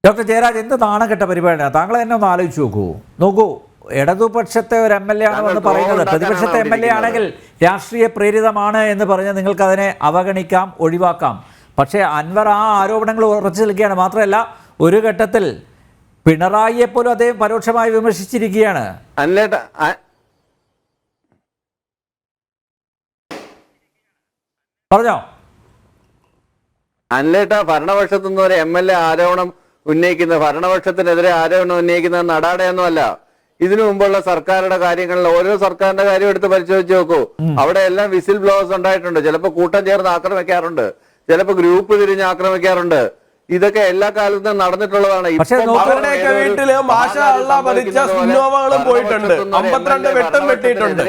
Doctor Jayaraj എന്ത് നാണംകെട്ട പരിപാടിയാണ്. താങ്കൾ തന്നെ ഒന്ന് ആലോചിച്ച് നോക്കൂ. ഇടതുപക്ഷത്തെ ഒരു MLA ആണെന്ന് പറയുന്നത് പ്രതിപക്ഷത്തെ MLA ആണെങ്കിൽ രാഷ്ട്രീയ പ്രേരിതമാണ് എന്ന് പറഞ്ഞ് നിങ്ങൾക്കതിനെ അവഗണിക്കാം, ഒഴിവാക്കാം. പക്ഷേ അൻവർ ആ ആരോപണങ്ങൾ ഉറച്ചു നിൽക്കുകയാണ്. മാത്രമല്ല ഒരു ഘട്ടത്തിൽ പിണറായിയെ പോലും അദ്ദേഹം പരോക്ഷമായി വിമർശിച്ചിരിക്കുകയാണ്. പറഞ്ഞോ അല്ലേട്ട, ഭരണപക്ഷത്തുനിന്ന് ഒരു MLA ആരോപണം ഉന്നയിക്കുന്ന, ഭരണപക്ഷത്തിനെതിരെ ആരോപണം ഉന്നയിക്കുന്നത് നടാടെയൊന്നും അല്ല. ഇതിനു മുമ്പുള്ള സർക്കാരുടെ കാര്യങ്ങളിൽ ഓരോ സർക്കാരിന്റെ കാര്യം എടുത്ത് പരിശോധിച്ച് നോക്കൂ. അവിടെ എല്ലാം വിസിൽ ബ്ലോവേഴ്സ് ഉണ്ടായിട്ടുണ്ട്. ചിലപ്പോൾ കൂട്ടം ചേർന്ന് ആക്രമിക്കാറുണ്ട്, ചിലപ്പോൾ ഗ്രൂപ്പ് തിരിഞ്ഞ് ആക്രമിക്കാറുണ്ട്. ഇതൊക്കെ എല്ലാ കാലത്തും നടന്നിട്ടുള്ളതാണ്. അവരുടെയൊക്കെ വീട്ടില് പോയിട്ടുണ്ട്, 52 വെട്ടും വെട്ടിയിട്ടുണ്ട്.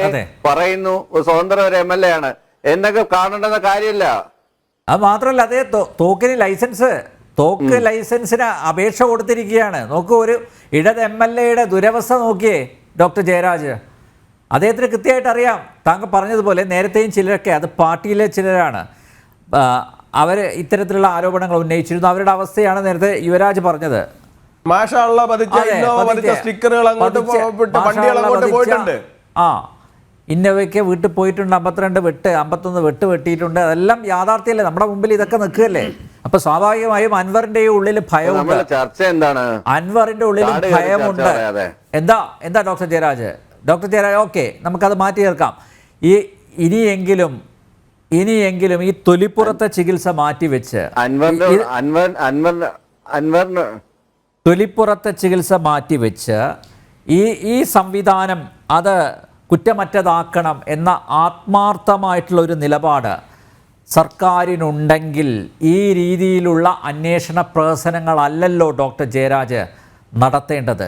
പറയുന്നു സ്വതന്ത്ര ഒരു MLA ആണ് എന്നൊക്കെ കാണേണ്ടെന്ന കാര്യമില്ല. അത് മാത്രമല്ല, അതേ തോക്ക് ലൈസൻസിന് അപേക്ഷ കൊടുത്തിരിക്കുകയാണ്. നോക്കൂ, ഒരു ഇടത് MLA ദുരവസ്ഥ നോക്കിയേ ഡോക്ടർ ജയരാജ്. അദ്ദേഹത്തിന് കൃത്യമായിട്ട് അറിയാം. താങ്കൾ പറഞ്ഞതുപോലെ നേരത്തെയും ചിലരൊക്കെ, അത് പാർട്ടിയിലെ ചിലരാണ്, അവർ ഇത്തരത്തിലുള്ള ആരോപണങ്ങൾ ഉന്നയിച്ചിരുന്നു. അവരുടെ അവസ്ഥയാണ് നേരത്തെ യുവരാജ് പറഞ്ഞത്. ഇന്നോവയ്ക്ക് വീട്ടിൽ പോയിട്ടുണ്ട്, 52 വെട്ട്, 51 വെട്ട് വെട്ടിയിട്ടുണ്ട്. അതെല്ലാം യാഥാർത്ഥ്യമല്ലേ, നമ്മുടെ മുമ്പിൽ ഇതൊക്കെ നിൽക്കുകയല്ലേ. അപ്പൊ സ്വാഭാവികമായും അൻവറിന്റെ ഉള്ളിൽ ഭയമുണ്ട്. ചർച്ച എന്താണ്? അൻവറിന്റെ ഉള്ളിൽ ഭയമുണ്ട്. എന്താ ഡോക്ടർ ജയരാജ്? ഓക്കെ, നമുക്കത് മാറ്റി ചേർക്കാം. ഇനിയെങ്കിലും ഈ തൊലിപ്പുറത്തെ ചികിത്സ മാറ്റിവെച്ച് തൊലിപ്പുറത്തെ ചികിത്സ മാറ്റിവെച്ച് ഈ സംവിധാനം അത് കുറ്റമറ്റതാക്കണം എന്ന ആത്മാർത്ഥമായിട്ടുള്ള ഒരു നിലപാട് സർക്കാരിനുണ്ടെങ്കിൽ ഈ രീതിയിലുള്ള അന്വേഷണ പ്രഹസനങ്ങളല്ലല്ലോ ഡോക്ടർ ജയരാജ് നടത്തേണ്ടത്.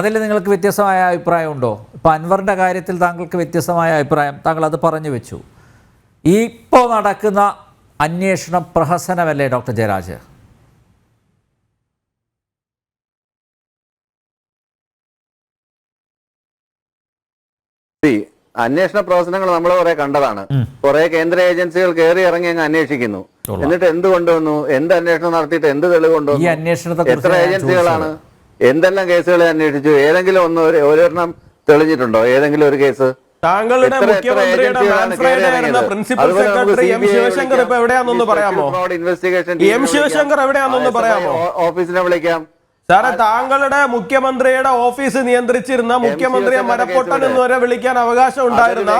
അതിൽ നിങ്ങൾക്ക് വ്യത്യസ്തമായ അഭിപ്രായമുണ്ടോ? ഇപ്പോൾ അൻവറിൻ്റെ കാര്യത്തിൽ താങ്കൾക്ക് വ്യത്യസ്തമായ അഭിപ്രായം, താങ്കൾ അത് പറഞ്ഞു വെച്ചു. ഇപ്പോൾ നടക്കുന്ന അന്വേഷണം പ്രഹസനമല്ലേ ഡോക്ടർ ജയരാജ്? അന്വേഷണ പ്രവർത്തനങ്ങൾ നമ്മൾ കുറെ കണ്ടതാണ്. കുറെ കേന്ദ്ര ഏജൻസികൾ കയറി ഇറങ്ങി അങ്ങ് അന്വേഷിക്കുന്നു. എന്നിട്ട് എന്ത് കൊണ്ടുവന്നു? എന്ത് അന്വേഷണം നടത്തിയിട്ട് എന്ത് തെളിവ് കൊണ്ടുവന്നു? എത്ര ഏജൻസികളാണ് എന്തെല്ലാം കേസുകൾ അന്വേഷിച്ചു? ഏതെങ്കിലും ഒരെണ്ണം തെളിഞ്ഞിട്ടുണ്ടോ? ഏതെങ്കിലും ഒരു കേസ്? താങ്കളുടെ മുഖ്യമന്ത്രിയുടെ പ്രിൻസിപ്പൽ സെക്രട്ടറി എം ശിവശങ്കർ ഇപ്പൊ എവിടെയാണെന്ന് പറയാമോ? എം ശിവശങ്കർ എവിടെയാണെന്ന് പറയാമോ? ഓഫീസിനെ വിളിക്കാം സാറേ. താങ്കളുടെ മുഖ്യമന്ത്രിയുടെ ഓഫീസ് നിയന്ത്രിച്ചിരുന്ന, മുഖ്യമന്ത്രിയെ മരപ്പൊട്ടൻ എന്ന് വരെ വിളിക്കാൻ അവകാശം ഉണ്ടായിരുന്ന,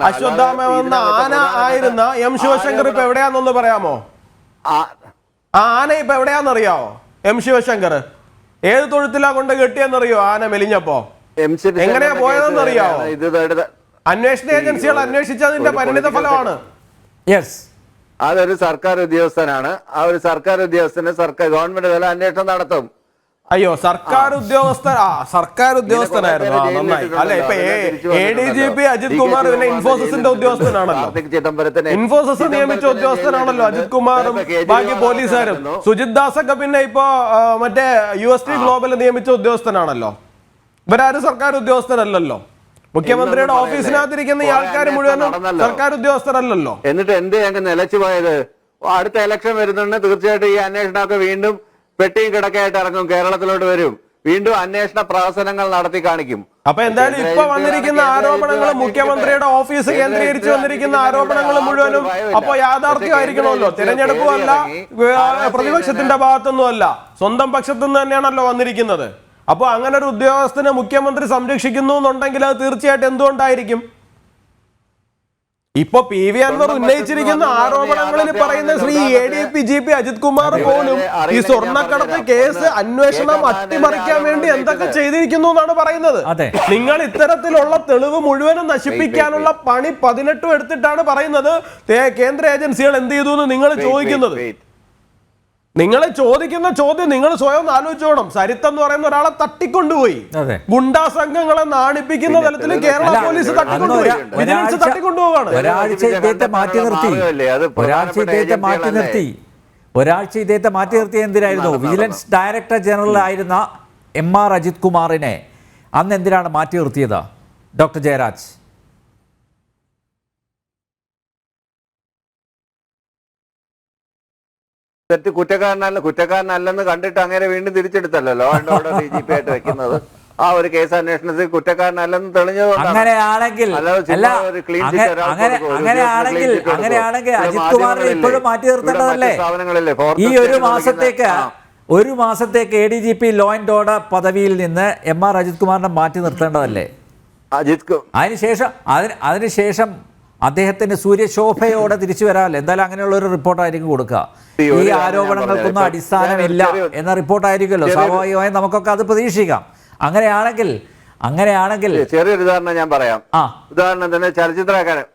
അശ്വത്ഥാമ എന്ന ആന ആയിരുന്ന എം ശിവശങ്കർ ഇപ്പൊ എവിടെയാണെന്ന് പറയാമോ? ആ ആന ഇപ്പൊ എവിടെയാണെന്നറിയാവോ? എം ശിവശങ്കർ ഏത് തൊഴുത്തിലാ കൊണ്ട് കെട്ടിയെന്നറിയോ? ആന മെലിഞ്ഞപ്പോ എങ്ങനെയാ പോയതെന്നറിയാവോ? അന്വേഷണ ഏജൻസികൾ അന്വേഷിച്ചതിന്റെ പരിണിത ഫലമാണ്. അതൊരു സർക്കാർ ഉദ്യോഗസ്ഥനാണ്. ആ ഒരു സർക്കാർ ഉദ്യോഗസ്ഥന് ഗവൺമെന്റ് തല അന്വേഷണം നടത്തും. അയ്യോ, സർക്കാർ ഉദ്യോഗസ്ഥനായിരുന്നു. നന്നായി അല്ലെ. ഇപ്പൊ ADGP അജിത് കുമാർ പിന്നെ ഇൻഫോസിസിന്റെ ഉദ്യോഗസ്ഥനാണല്ലോ. ഇൻഫോസിസ് നിയമിച്ച ഉദ്യോഗസ്ഥനാണല്ലോ അജിത് കുമാറും ബാക്കി പോലീസുകാരും. സുജിത് ദാസ് ഒക്കെ പിന്നെ ഇപ്പൊ മറ്റേ UST ഗ്ലോബൽ നിയമിച്ച ഉദ്യോഗസ്ഥനാണല്ലോ. ഇവരാരും സർക്കാർ ഉദ്യോഗസ്ഥരല്ലല്ലോ. മുഖ്യമന്ത്രിയുടെ ഓഫീസിനകത്തിരിക്കുന്ന ഈ ആൾക്കാർ മുഴുവനും സർക്കാർ ഉദ്യോഗസ്ഥരല്ലല്ലോ. എന്നിട്ട് എന്ത് ഞങ്ങൾക്ക് നിലച്ചു പോയത്? അടുത്ത ഇലക്ഷൻ വരുന്നുണ്ട്, തീർച്ചയായിട്ടും ഈ അന്വേഷണമൊക്കെ വീണ്ടും പെട്ടിയും കിടക്കയായിട്ട് ഇറങ്ങും, കേരളത്തിലോട്ട് വരും, വീണ്ടും അന്വേഷണ പ്രഹസനങ്ങൾ നടത്തി കാണിക്കും. അപ്പൊ എന്തായാലും ഇപ്പൊ വന്നിരിക്കുന്ന ആരോപണങ്ങൾ, മുഖ്യമന്ത്രിയുടെ ഓഫീസ് കേന്ദ്രീകരിച്ച് വന്നിരിക്കുന്ന ആരോപണങ്ങൾ മുഴുവനും അപ്പൊ യാഥാർത്ഥ്യമായിരിക്കണമല്ലോ. തിരഞ്ഞെടുപ്പും അല്ല, പ്രതിപക്ഷത്തിന്റെ ഭാഗത്തൊന്നും അല്ല, സ്വന്തം പക്ഷത്തുനിന്ന് തന്നെയാണല്ലോ വന്നിരിക്കുന്നത്. അപ്പൊ അങ്ങനെ ഒരു ഉദ്യോഗസ്ഥനെ മുഖ്യമന്ത്രി സംരക്ഷിക്കുന്നു എന്നുണ്ടെങ്കിൽ അത് തീർച്ചയായിട്ടും എന്തുകൊണ്ടായിരിക്കും? ഇപ്പൊ PV അൻവർ ഉന്നയിച്ചിരിക്കുന്ന ആരോപണങ്ങളിൽ പറയുന്ന ശ്രീ ADGP അജിത് കുമാർ പോലും ഈ സ്വർണ്ണക്കടത്ത് കേസ് അന്വേഷണം അട്ടിമറിക്കാൻ വേണ്ടി എന്തൊക്കെ ചെയ്തിരിക്കുന്നു എന്നാണ് പറയുന്നത്. നിങ്ങൾ ഇത്തരത്തിലുള്ള തെളിവ് മുഴുവനും നശിപ്പിക്കാനുള്ള പണി 18 എടുത്തിട്ടാണ് പറയുന്നത് കേന്ദ്ര ഏജൻസികൾ എന്ത് ചെയ്തു എന്ന് നിങ്ങൾ ചോദിക്കുന്നത്. നിങ്ങൾ ചോദിക്കുന്ന ചോദ്യം നിങ്ങൾ സ്വയം ആലോചിച്ചോണം. സരിത്ത് എന്ന് പറയുന്ന ഒരാളെ തട്ടിക്കൊണ്ടുപോയി, ഗുണ്ടാ സംഘങ്ങളെ നാണിപ്പിക്കുന്ന തലത്തിൽ കേരള പോലീസ് തട്ടിക്കൊണ്ടുപോയി, വിജിലൻസ് തട്ടിക്കൊണ്ടുപോവാണ്. ഒരാഴ്ച ഇദ്ദേഹത്തെ മാറ്റി നിർത്തി എന്തിനായിരുന്നു? വിജിലൻസ് ഡയറക്ടർ ജനറൽ ആയിരുന്ന MR അജിത് കുമാറിനെ അന്ന് എന്തിനാണ് മാറ്റി നിർത്തിയത് ഡോക്ടർ ജയരാജ്? തെറ്റ് കുറ്റക്കാരനല്ലെന്ന് കണ്ടിട്ട് അങ്ങനെ വീണ്ടും തിരിച്ചെടുത്തല്ലോ ലോ ആൻഡ് ഓർഡർ DGP ആയിട്ട് വെക്കുന്നത്. ആ ഒരു കേസ് അന്വേഷണത്തിൽ കുറ്റക്കാരനല്ലെന്ന് തെളിഞ്ഞതുകൊണ്ടാണ്. അങ്ങനെയാണെങ്കിൽ അജിത് കുമാറിനെ ഇപ്പോഴും മാറ്റി നിർത്തേണ്ടതല്ലേ? ഈ ഒരു മാസത്തേക്ക് ADGP ലോ ആൻഡ് ഓർഡർ പദവിയിൽ നിന്ന് MR അജിത് കുമാറിനെ മാറ്റി നിർത്തേണ്ടതല്ലേ? അതിനുശേഷം അദ്ദേഹത്തിന് സൂര്യശോഭയോടെ തിരിച്ചു വരാമല്ലോ. എന്തായാലും അങ്ങനെയുള്ള ഒരു റിപ്പോർട്ടായിരിക്കും കൊടുക്കുക. ഈ ആരോപണങ്ങൾക്കൊന്നും അടിസ്ഥാനമില്ല എന്ന റിപ്പോർട്ടായിരിക്കുമല്ലോ. സ്വാഭാവികമായും നമുക്കൊക്കെ അത് പ്രതീക്ഷിക്കാം. അങ്ങനെയാണെങ്കിൽ ചെറിയൊരു ഉദാഹരണം ഞാൻ പറയാം. ഉദാഹരണം തന്നെ ചലച്ചിത്രകാരൻ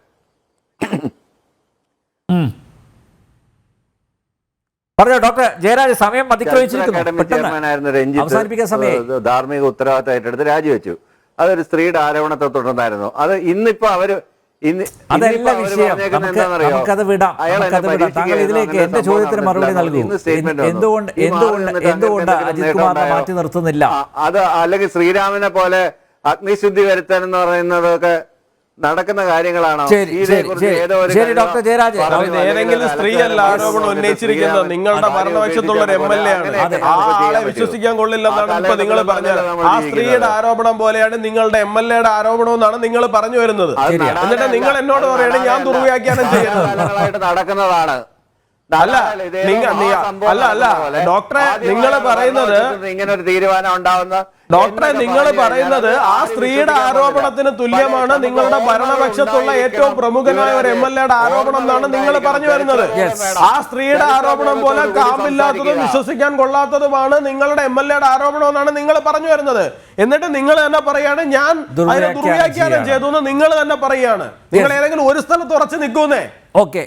പറഞ്ഞോ ഡോക്ടർ ജയരാജ്. സമയം അതിക്രമിച്ചിരിക്കുന്നു. ചെയർമാനായിരുന്ന രഞ്ജിത്ത് ധാർമ്മിക ഉത്തരവാദിത്തം ഏറ്റെടുത്ത് രാജിവെച്ചു. അതൊരു സ്ത്രീയുടെ ആരോപണത്തെ തുടർന്നായിരുന്നു. അത് ഇന്നിപ്പോ അവര് അതല്ല വിഷയം. നമുക്കത് വിടാം. താങ്കൾ ഇതിലേക്ക് എന്റെ ചോദ്യത്തിന് മറുപടി നൽകൂ. എന്തുകൊണ്ട് അജിത് കുമാറിനെ മാറ്റി നിർത്തുന്നില്ല? അത് അല്ലെങ്കിൽ ശ്രീരാമനെ പോലെ അഗ്നിശുദ്ധി വരുത്താൻ എന്ന് പറയുന്നതൊക്കെ നടക്കുന്ന കാര്യങ്ങളാണോ? ശരി ഡോക്ടർ ജയരാജ്. ഏതെങ്കിലും സ്ത്രീയല്ല ആരോപണം ഉന്നയിച്ചിരിക്കുന്നത്, നിങ്ങളുടെ ഭരണപക്ഷത്തുള്ള ഒരു MLA ആണ്. ആളെ വിശ്വസിക്കാൻ കൊള്ളില്ലെന്നാണ് ഇപ്പൊ നിങ്ങൾ പറഞ്ഞത്. ആ സ്ത്രീയുടെ ആരോപണം പോലെയാണ് നിങ്ങളുടെ MLA-യുടെ ആരോപണം എന്നാണ് നിങ്ങൾ പറഞ്ഞു വരുന്നത്. എന്നിട്ട് നിങ്ങൾ എന്നോട് പറയണേ ഞാൻ ദുർവ്യാഖ്യാനം ചെയ്യുന്നത് നടക്കുന്നതാണ്. അല്ല ഡോക്ടറെ നിങ്ങൾ പറയുന്നത്, ഇങ്ങനെ ഒരു തീരുമാനം ഉണ്ടാവുന്ന ഡോക്ടറെ നിങ്ങൾ പറയുന്നത് ആ സ്ത്രീയുടെ ആരോപണത്തിന് തുല്യമാണ് നിങ്ങളുടെ ഭരണപക്ഷത്തുള്ള ഏറ്റവും പ്രമുഖനായ ഒരു MLA-യുടെ ആരോപണം എന്നാണ് നിങ്ങൾ പറഞ്ഞു വരുന്നത്. ആ സ്ത്രീയുടെ ആരോപണം പോലെ കാമ്പില്ലാത്തതും വിശ്വസിക്കാൻ കൊള്ളാത്തതുമാണ് നിങ്ങളുടെ MLA-യുടെ ആരോപണം എന്നാണ് നിങ്ങൾ പറഞ്ഞു വരുന്നത്. എന്നിട്ട് നിങ്ങൾ തന്നെ പറയാണ് ഞാൻ അതിനെ ദുർവ്യാഖ്യാനം ചെയ്തു എന്ന് നിങ്ങൾ തന്നെ പറയാണ്. നിങ്ങൾ ഏതെങ്കിലും ഒരു സ്ഥലത്ത് ഉറച്ചു നിൽക്കുന്നേ. ഓക്കെ.